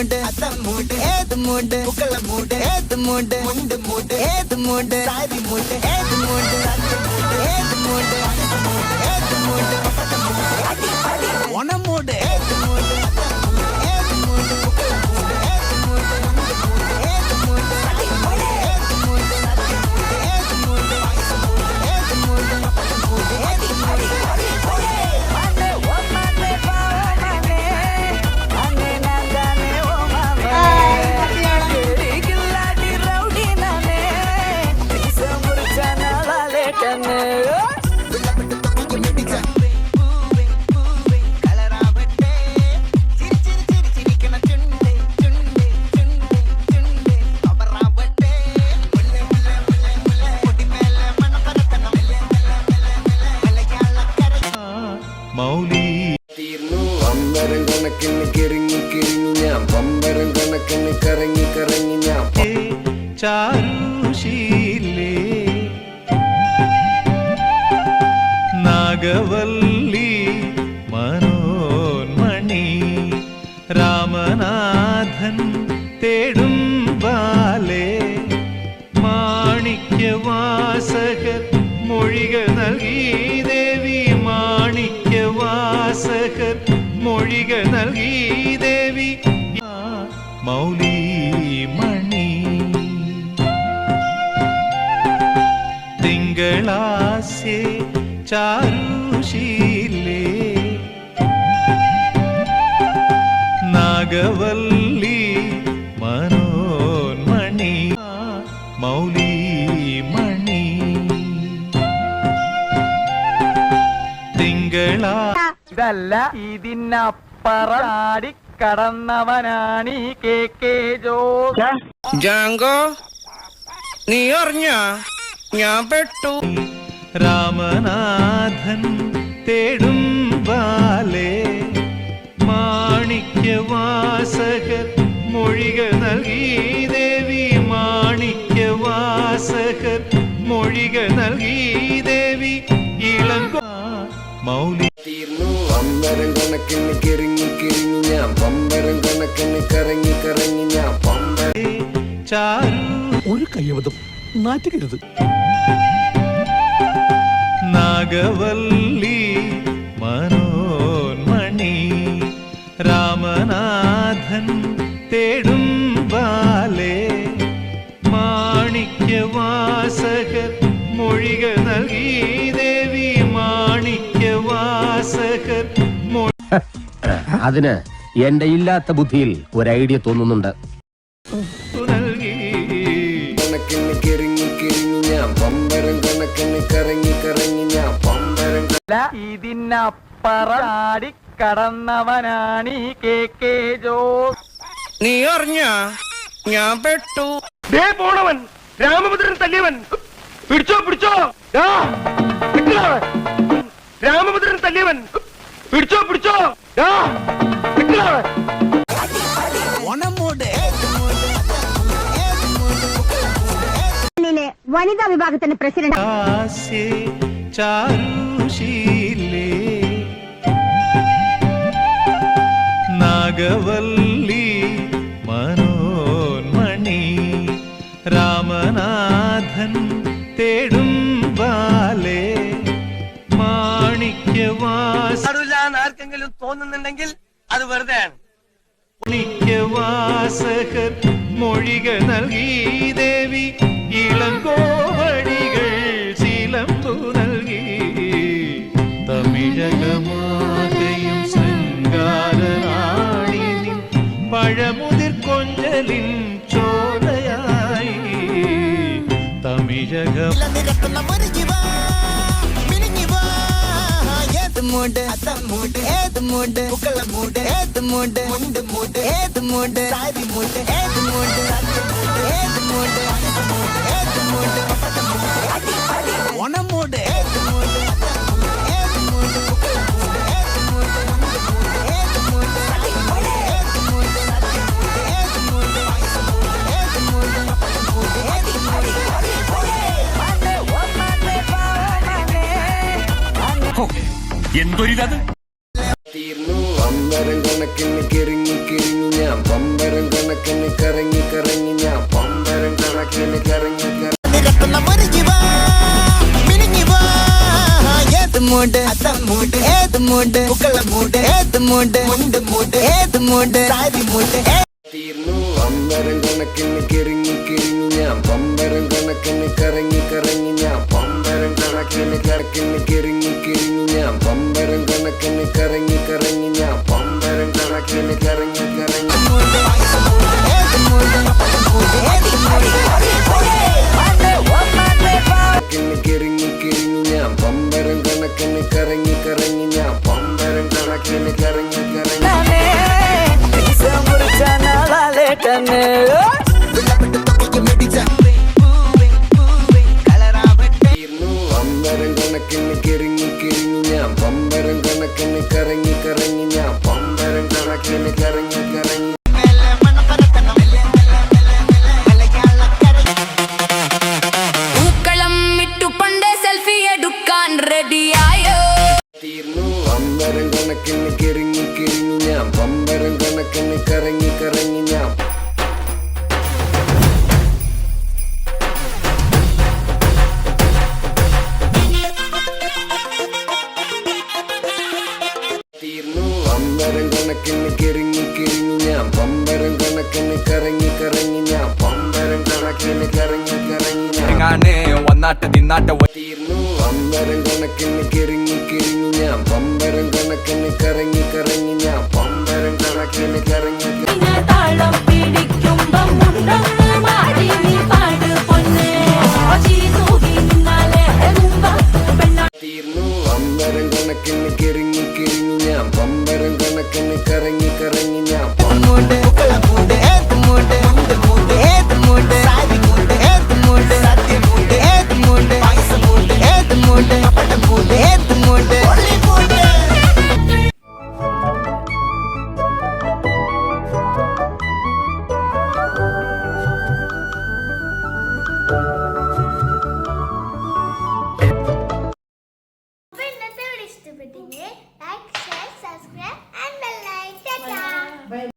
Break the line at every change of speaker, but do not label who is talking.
മൂട് അത്തം മൂട് ഏത് മൂട് പൂക്കള മൂട് ഏത് മൂട് മുണ്ട് മൂട് ഏത് മൂട് സാരി മൂട് ഏത് മൂട് ഏത് മൂട് ഏത് മൂട് ഓണമൂട് ഏത് മൂട് ഏത് മൂട് പൂക്കള മൂട് ഏത് മൂട് ഏത് മൂട് ഏത് മൂട് ഏത് മൂട് ഏത് മൂട് ഏത് മൂട്
തീർന്നു അമ്പരം കണക്കിന് കിറങ്ങി കിറങ്ങി ഞാൻ പമ്പരം കണക്കിന് കറങ്ങി കറങ്ങി ഞാൻ
ചാരുശീലേ നാഗവല്ലി മനോന്മണി രാമനാഥൻ തേടും ബാലേ മാണിക്യവാസകർ മൊഴികൾ നൽകി ദേവി മാണിക്യവാസകർ മൊഴികൾ നൽകി ദേവി മൗലി മണി തിങ്കളാസ്യേ ചാരുശീലേ നാഗവല്ലി മനോന്മണി മൗലി മണി തിങ്കളാ
ഇതല്ല ഇതിനപ്പറാടി കടന്നവനാണീ കെ ജോസ്.
ജാങ്കോ നീ അറിഞ്ഞ ഞാൻ പെട്ടു.
രാമനാഥൻ തേടും ബാലേ മാണിക്യവാസകർ മൊഴികൾ നൽകി ദേവി മാണിക്യവാസകർ മൊഴികൾ നൽകി ദേവി ഇളങ്കോ മൗലി
തീർന്നു അമ്പരം കണക്കിന് കിറങ്ങി കിറങ്ങി ഞാൻ പമ്പരം കണക്കിന് കറങ്ങി കറങ്ങി ഞാൻ പമ്പരം
ചാരു
ഒരു കയ്യബദ്ധം നാറ്റുകരുത്.
നാഗവല്ലി മനോന്മണി രാമനാഥൻ തേടും ബാലേ മാണിക്യവാസകർ മൊഴികൾ നൽകി ദേവി മാണിക്യവാസകർ
അതിന് എന്റെ ഇല്ലാത്ത ബുദ്ധിയിൽ ഒരു ഐഡിയ തോന്നുന്നുണ്ട്.
നൽകി
കണക്കിന് കിറങ്ങി കിറങ്ങി ഞാൻ പമ്പരം കണക്കിന് കറങ്ങി കറങ്ങി ഞാൻ പമ്പരം
ഇതിനപ്പറാടി കടന്നവനാണീ കെ ജോസ്.
നീ അറിഞ്ഞ ഞാൻ പെട്ടു.
പോണവൻ രാമഭദ്രൻ തല്ലിയവൻ പിടിച്ചോ പിടിച്ചോ. രാമഭദ്രൻ തല്ലിയവൻ പിടിച്ചോ പിടിച്ചോ.
ഓണമൂട് ഏത് മൂട് ഏത് മൂട്
വനിതാ വിഭാഗത്തിന്റെ പ്രസിഡന്റ്
ആസ്യേ ചാരുശീലേ നാഗവല്ലി മനോന്മണി രാമനാഥൻ തേടും ബാലേ മാണിക്യവാസ
ആർക്കെങ്കിലും തോന്നുന്നുണ്ടെങ്കിൽ അത് വെറുതെ
മാണിക്യവാസകർ മൊഴികൾ നൽകി ദേവി ഇളങ്കോവടികൾ ശീലംബു നൽകി തമിഴകമാകയും ശൃംഗാരനാണി നിൻ പഴമുതിർ കൊഞ്ചലിൻ ചോലയായി തമിഴകം
നിരക്കുന്ന മുരുകിവാ മിനുങ്ങിവാ ഏത് മൂട് അത്തം മൂട് ഏത് മൂട് പൂക്കള മൂട് ഏത് മൂട് മുണ്ട് മൂട് ഏത് മൂട് സാരി മൂട് ഏത് മൂട് ഏത് മൂട് ഏത് മൂട് ഓണമൂട് ഏത് മൂട് ഏത് മൂട് പൂക്കള മൂട് ഏത് മൂട് ഏത് മൂട് ഏത് മൂട് ഏത് മൂട് ഏത് മൂട്
എന്തൊരിതത്.
തീർന്നു അമ്പരം കണക്കിന് കിറങ്ങി കിരിങ്ങി ഞാൻ പമ്പരം കണക്കിന് കറങ്ങി കറങ്ങി ഞാൻ പമ്പരം കണക്കിന് കറങ്ങി കറങ്ങി
നിരത്തുന്ന മുരുകി വാ മിനുങ്ങി വാ ഏത് മൂട് അത്തം മൂട് ഏത് മൂട് പൂക്കള മൂട് ഏത് മൂട് മുണ്ട് മൂട് ഏത് മൂട് സാരി മൂട്
തീർന്നു പമ്പരം കണക്കിന് കിരിങ്ങി കിരിങ്ങി ഞാൻ പമ്പരം കണക്കിന് കറങ്ങി കറങ്ങി ഞാൻ പമ്പരം കണക്കിന് കറക്കിന് കിരിങ്ങി കിരിങ്ങി ഞാൻ പമ്പരം കണക്കിന് കറങ്ങി കറങ്ങി ഞാൻ പമ്പരം കണക്കിന് കറങ്ങി കറങ്ങി
ഏത് മൂട് ഏത്
കണക്കിന് കിരിങ്ങി കിരിങ്ങി ഞാൻ പമ്പരം കണക്കിന് കറങ്ങി കറങ്ങി ഞാൻ പമ്പരം കണക്കിന് കറങ്ങി കറങ്ങി തീർന്നു പമ്പരം കണക്കിന് കിരിങ്ങി കിരിങ്ങി ഞാൻ പമ്പരം കണക്കിന് കറങ്ങി കറങ്ങി ഞാൻ പമ്പരം കണക്കിന് കറങ്ങി കറങ്ങി
പൂക്കളം ഇട്ടു പണ്ടേ സെൽഫി എടുക്കാൻ റെഡിയായോ
തീർന്നു പമ്പരം കണക്കിന് കിരിങ്ങി കിരിങ്ങി ഞാൻ പമ്പരം കണക്കിന് കറങ്ങി കറങ്ങി ഞാൻ തീർന്നു പമ്പരം കണക്കിന് കിരിങ്ങി കിരിങ്ങി ഞാൻ പമ്പരം കണക്കിന് കറങ്ങി കറങ്ങി ഞാൻ പമ്പരം കണക്കിന് കറങ്ങി കറങ്ങി ഞാൻ തീർന്നു പമ്പരം കണക്കിന് കിരിങ്ങി കിരിങ്ങി ഞാൻ പമ്പരം കണക്കിന് കറങ്ങി കറങ്ങി ഞാൻ പമ്പരം കണക്കിന് കറങ്ങി
താളം പിടിക്കുമ്പം മുണ്ടൊന്ന് മാറി നീ പാട് പൊന്നെ
തീർന്നു പമ്പരം കണക്കിന് കിരിങ്ങി കിരിങ്ങി ഞാൻ പമ്പരം കണക്കിന് കറങ്ങി